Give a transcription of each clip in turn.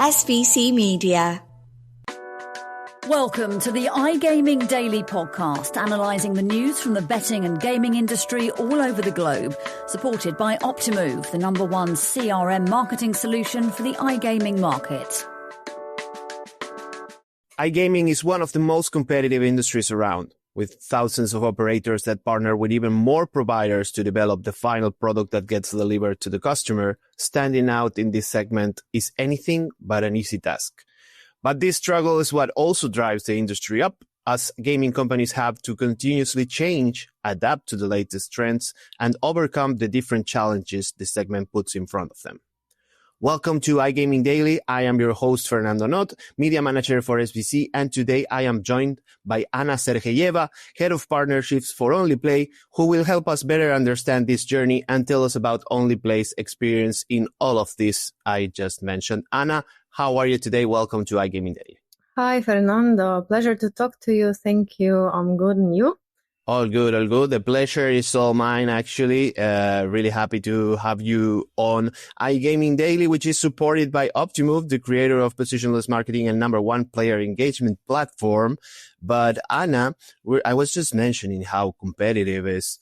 SVC Media. Welcome to the iGaming Daily Podcast, analysing the news from the betting and gaming industry all over the globe, supported by Optimove, the #1 CRM marketing solution for the iGaming market. iGaming is one of the most competitive industries around, with thousands of operators that partner with even more providers to develop the final product that gets delivered to the customer. Standing out in this segment is anything but an easy task. But this struggle is what also drives the industry up, as gaming companies have to continuously change, adapt to the latest trends, and overcome the different challenges the segment puts in front of them. Welcome to iGaming Daily. I am your host, Fernando, Noodt, media manager for SVC, and today I am joined by Anna Serheieva, head of partnerships for Onlyplay, who will help us better understand this journey and tell us about Onlyplay's experience in all of this I just mentioned. Anna, how are you today? Welcome to iGaming Daily. Hi, Fernando. Pleasure to talk to you. Thank you. I'm good. And you? All good, all good. The pleasure is all mine, actually. Really happy to have you on iGaming Daily, which is supported by Optimove, the creator of positionless marketing and #1 player engagement platform. But Anna, I was just mentioning how competitive it is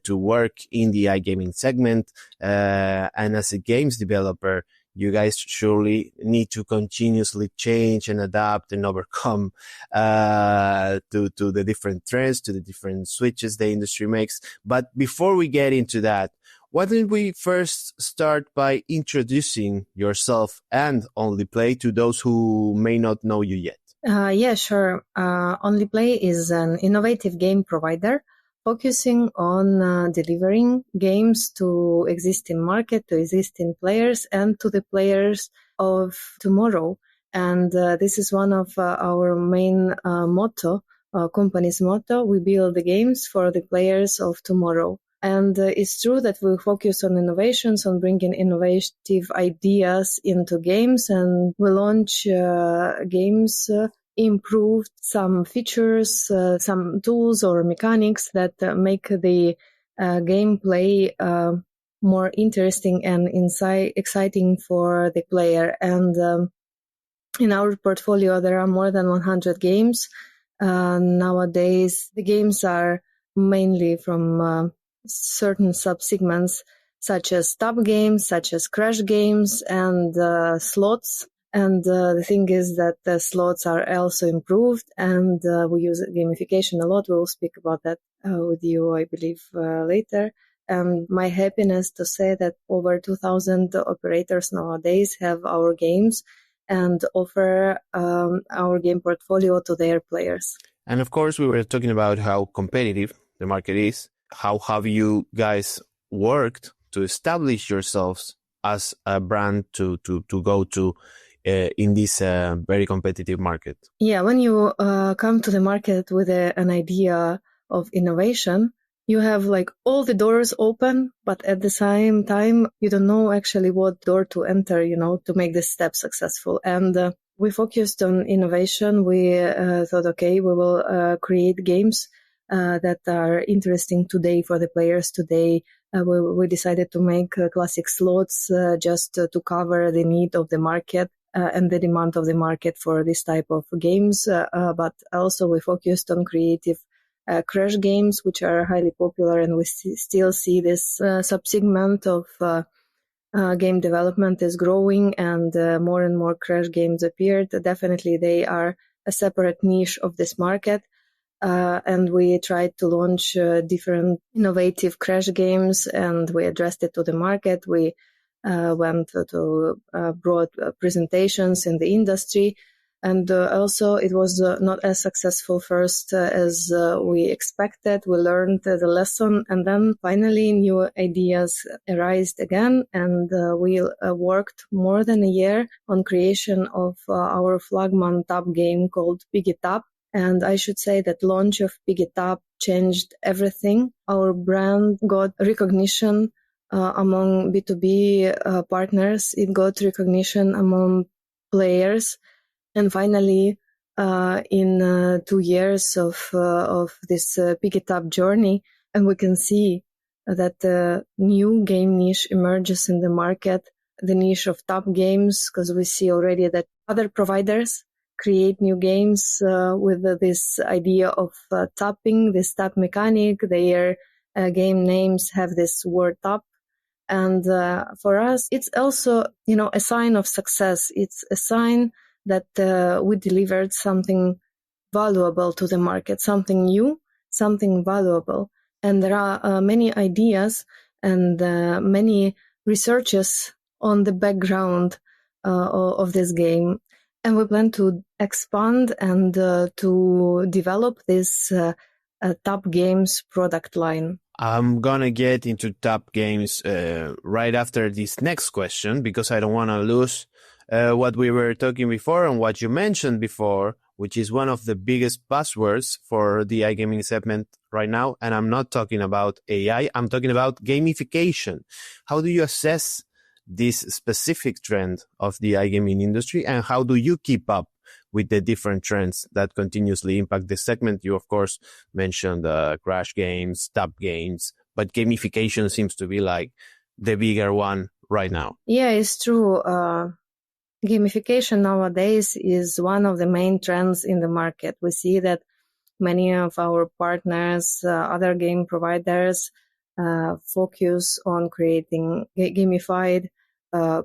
to work in the iGaming segment. And as a games developer, you guys surely need to continuously change and adapt and overcome to the different trends, to the different switches the industry makes. But before we get into that, why don't we first start by introducing yourself and Onlyplay to those who may not know you yet? Yeah, sure. Onlyplay is an innovative game provider focusing on delivering games to existing market, to existing players, and to the players of tomorrow. And this is one of our main company's motto. We build the games for the players of tomorrow. And it's true that we focus on innovations, on bringing innovative ideas into games, and we launch games improved some features, some tools or mechanics that make the gameplay more interesting and exciting for the player. And in our portfolio, there are more than 100 games. Nowadays, the games are mainly from certain subsegments, such as top games, such as crash games, and slots. And the thing is that the slots are also improved, and we use gamification a lot. We will speak about that with you, I believe, later. And my happiness to say that over 2,000 operators nowadays have our games and offer our game portfolio to their players. And of course, we were talking about how competitive the market is. How have you guys worked to establish yourselves as a brand to go to in this very competitive market? Yeah, when you come to the market with an idea of innovation, you have like all the doors open, but at the same time, you don't know actually what door to enter, to make this step successful. And we focused on innovation. We thought, okay, we will create games that are interesting today for the players today. We decided to make classic slots just to cover the need of the market. And the demand of the market for this type of games. But also we focused on creative crash games, which are highly popular, and we still see this subsegment of game development is growing, and more and more crash games appeared. Definitely they are a separate niche of this market. And we tried to launch different innovative crash games, and we addressed it to the market. We went to broad presentations in the industry, and also it was not as successful first as we expected. We learned the lesson, and then finally new ideas arose again, and we worked more than a year on creation of our flagship top game called Piggy Tap. And I should say that launch of Piggy Tap changed everything. Our brand got recognition among B2B partners. It got recognition among players. And finally, in 2 years of this Piggy Tap journey, and we can see that the new game niche emerges in the market the niche of top games, because we see already that other providers create new games with this idea of tapping, this tap mechanic. Their game names have this word tap. And for us, it's also, a sign of success. It's a sign that we delivered something valuable to the market, something new, something valuable. And there are many ideas and many researches on the background of this game. And we plan to expand and to develop this top games product line. I'm gonna get into top games right after this next question, because I don't want to lose what we were talking before and what you mentioned before, which is one of the biggest buzzwords for the iGaming segment right now. And I'm not talking about AI, I'm talking about gamification. How do you assess this specific trend of the iGaming industry, and how do you keep up with the different trends that continuously impact the segment? You, of course, mentioned crash games, tap games, but gamification seems to be like the bigger one right now. Yeah, it's true. Gamification nowadays is one of the main trends in the market. We see that many of our partners, other game providers, focus on creating gamified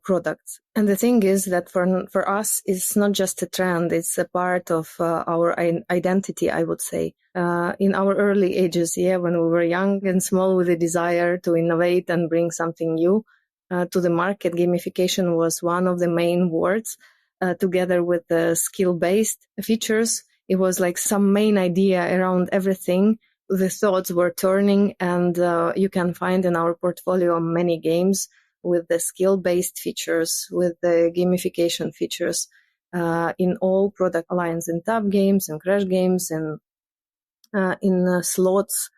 products. And the thing is that for us, it's not just a trend, it's a part of our identity, I would say. In our early ages, when we were young and small with a desire to innovate and bring something new to the market, gamification was one of the main words, together with the skill-based features. It was like some main idea around everything. The thoughts were turning, and you can find in our portfolio many games with the skill-based features, with the gamification features in all product lines, in tap games and crash games, and in slots,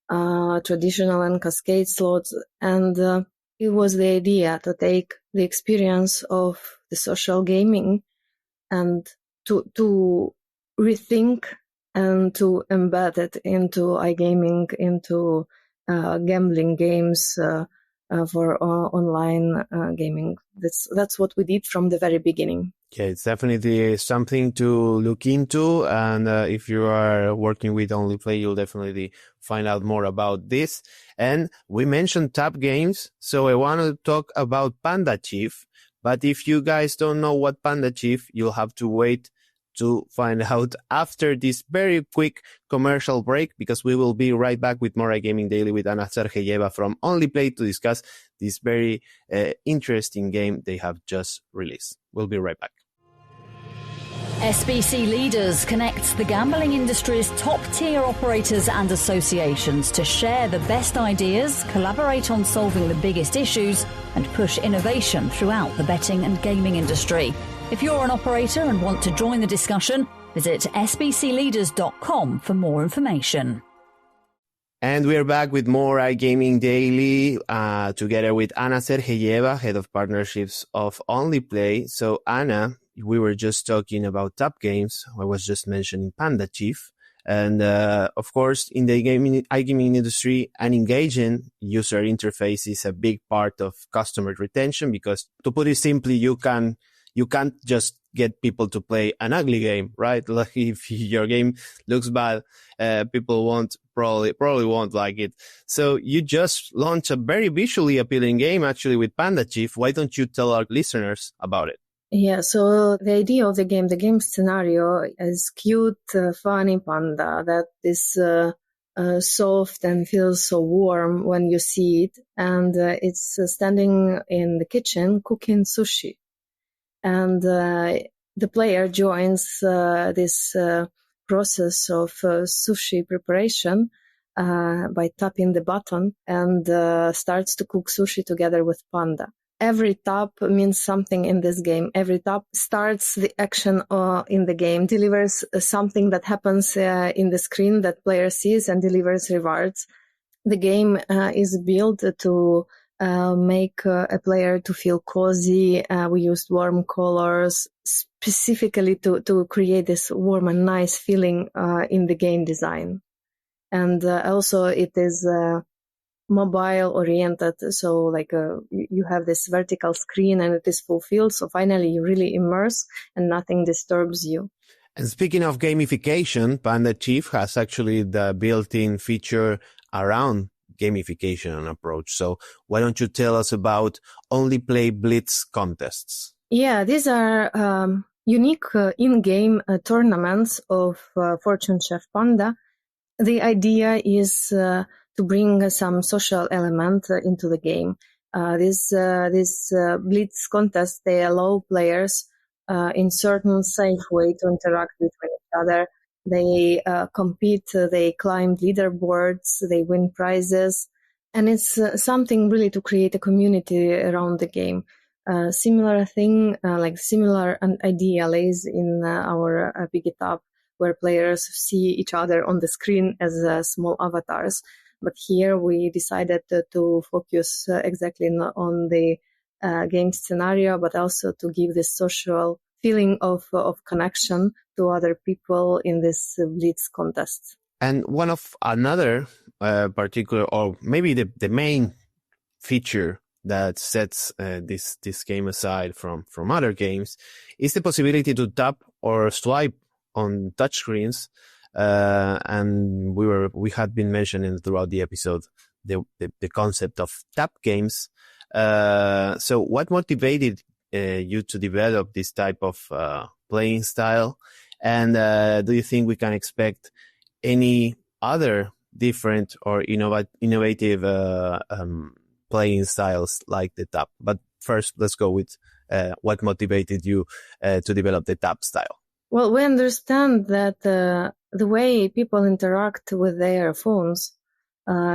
traditional and cascade slots. And it was the idea to take the experience of the social gaming and to rethink and to embed it into iGaming, into gambling games for online gaming. That's what we did from the very beginning. Yeah, it's definitely something to look into. And if you are working with Onlyplay, you'll definitely find out more about this. And we mentioned tap games, so I want to talk about Panda Chief. But if you guys don't know what Panda Chief, you'll have to wait to find out after this very quick commercial break, because we will be right back with more iGaming Daily with Anna Serheieva from Onlyplay to discuss this very interesting game they have just released. We'll be right back. SBC Leaders connects the gambling industry's top-tier operators and associations to share the best ideas, collaborate on solving the biggest issues, and push innovation throughout the betting and gaming industry. If you're an operator and want to join the discussion, visit sbcleaders.com for more information. And we're back with more iGaming Daily, together with Anna Serheieva, Head of Partnerships of Onlyplay. So, Anna, we were just talking about top games. I was just mentioning Panda Chief. And, of course, in the iGaming industry, an engaging user interface is a big part of customer retention, because, to put it simply, you can't just get people to play an ugly game, right? Like, if your game looks bad, people probably won't like it. So you just launched a very visually appealing game, actually, with Panda Chief. Why don't you tell our listeners about it? Yeah, so the idea of the game scenario is cute, funny panda that is soft and feels so warm when you see it. And it's standing in the kitchen cooking sushi. And the player joins this process of sushi preparation by tapping the button, and starts to cook sushi together with Panda. Every tap means something in this game. Every tap starts the action in the game, delivers something that happens in the screen that player sees, and delivers rewards. The game is built to make a player to feel cozy. We used warm colors specifically to create this warm and nice feeling in the game design. And also it is mobile oriented. So like you have this vertical screen and it is fulfilled. So finally you really immerse and nothing disturbs you. And speaking of gamification, Panda Chief has actually the built-in feature around gamification approach. So why don't you tell us about Onlyplay Blitz contests? Yeah, these are unique in-game tournaments of Fortune Chef Panda. The idea is to bring some social element into the game. These Blitz contests, they allow players in certain safe way to interact with each other. They compete, they climb leaderboards, they win prizes, and it's something really to create a community around the game. Similar thing, similar idea lays in our Piggy Tap, where players see each other on the screen as small avatars. But here we decided to focus exactly on the game scenario, but also to give this social feeling of connection to other people in this Blitz contest. And one of another particular, or maybe the main feature that sets this game aside from other games is the possibility to tap or swipe on touchscreens. And we had been mentioning throughout the episode the concept of tap games. So what motivated you to develop this type of playing style? And do you think we can expect any other different or innovative playing styles like the tap? But first, let's go with what motivated you to develop the tap style. Well, we understand that the way people interact with their phones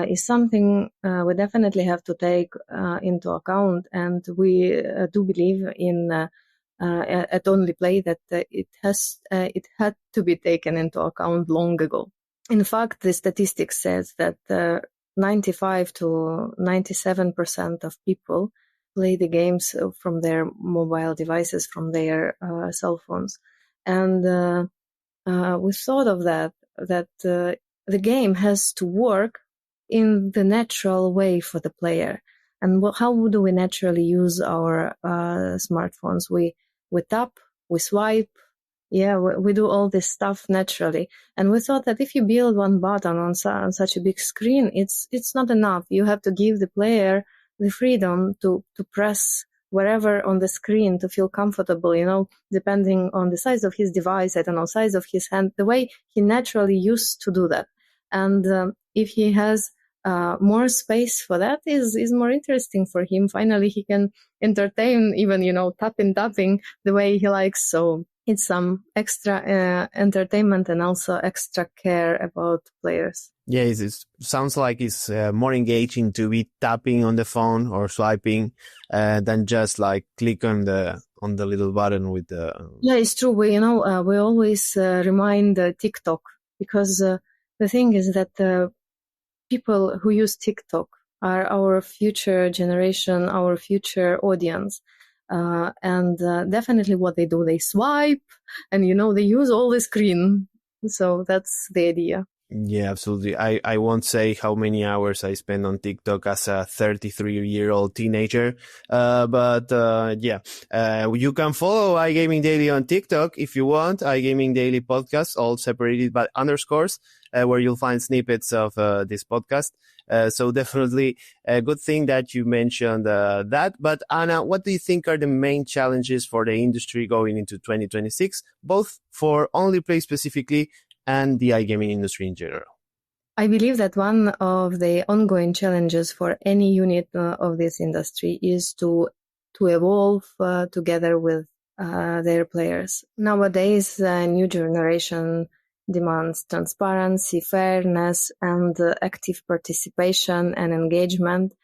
is something we definitely have to take into account, and we do believe in at Onlyplay that it had to be taken into account long ago. In fact, the statistics says that 95 to 97% of people play the games from their mobile devices, from their cell phones. And we thought of that the game has to work in the natural way for the player. And how do we naturally use our smartphones? We tap, we swipe, we do all this stuff naturally. And we thought that if you build one button on such a big screen, it's not enough. You have to give the player the freedom to press wherever on the screen to feel comfortable, depending on the size of his device, I don't know, size of his hand, the way he naturally used to do that. And if he has more space for that, is more interesting for him. Finally, he can entertain even, tapping the way he likes. So it's some extra entertainment and also extra care about players. Yes, it sounds like it's more engaging to be tapping on the phone or swiping than just like click on the little button with the. Yeah, it's true. We always remind TikTok, because the thing is that people who use TikTok are our future generation, our future audience. And definitely what they do, they swipe and, they use all the screen. So that's the idea. Yeah, absolutely. I won't say how many hours I spend on TikTok as a 33-year-old teenager. But you can follow iGaming Daily on TikTok if you want. iGaming Daily podcast, all separated by underscores, where you'll find snippets of this podcast. So definitely a good thing that you mentioned that. But Anna, what do you think are the main challenges for the industry going into 2026, both for Onlyplay specifically and the iGaming industry in general? I believe that one of the ongoing challenges for any unit of this industry is to evolve together with their players. Nowadays, new generation demands transparency, fairness, and active participation and engagement.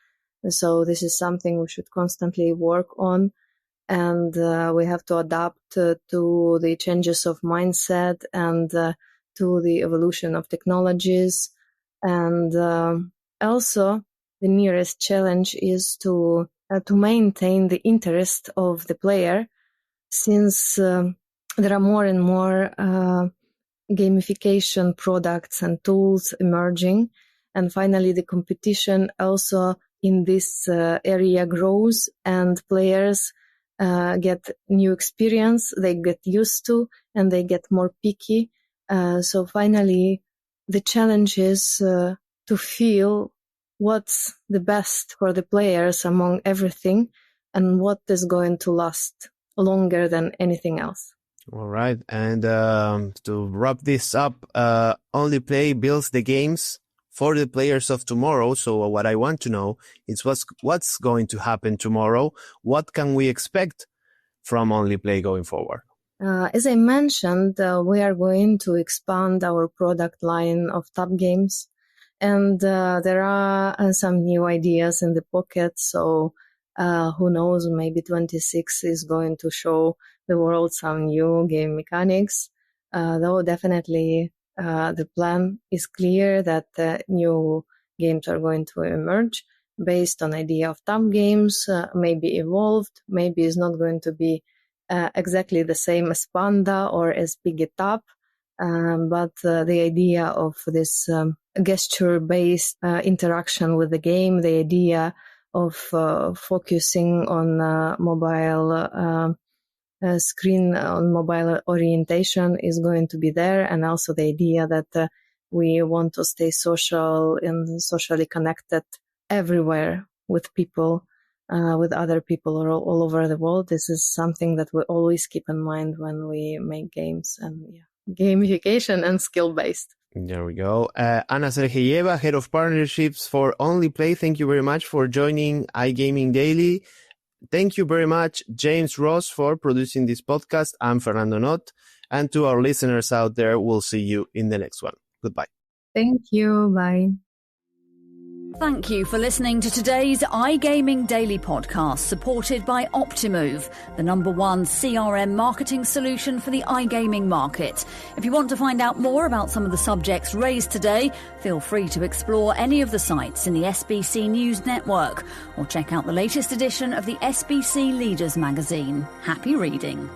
So this is something we should constantly work on. And we have to adapt to the changes of mindset and to the evolution of technologies. And also, the nearest challenge is to maintain the interest of the player, since there are more and more gamification products and tools emerging, And finally, the competition also in this area grows, and players get new experience, they get used to, and they get more picky. So finally, the challenge is to feel what's the best for the players among everything, and what is going to last longer than anything else. All right. And to wrap this up, Onlyplay builds the games for the players of tomorrow. So what I want to know is what's going to happen tomorrow? What can we expect from Onlyplay going forward? As I mentioned, we are going to expand our product line of Tap games. And there are some new ideas in the pocket. So who knows, maybe 26 is going to show the world some new game mechanics. Though definitely the plan is clear that new games are going to emerge based on idea of Tap games, maybe evolved, maybe it's not going to be exactly the same as Panda or as Piggy Tap. But the idea of this gesture-based interaction with the game, the idea of focusing on mobile screen, on mobile orientation is going to be there. And also the idea that we want to stay social and socially connected everywhere with people, with other people all over the world. This is something that we always keep in mind when we make games, and gamification and skill-based. There we go. Anna Serheieva, Head of Partnerships for Onlyplay. Thank you very much for joining iGaming Daily. Thank you very much, James Ross, for producing this podcast. I'm Fernando Noodt. And to our listeners out there, we'll see you in the next one. Goodbye. Thank you. Bye. Thank you for listening to today's iGaming Daily podcast, supported by Optimove, the #1 CRM marketing solution for the iGaming market. If you want to find out more about some of the subjects raised today, feel free to explore any of the sites in the SBC News network, or check out the latest edition of the SBC Leaders magazine. Happy reading.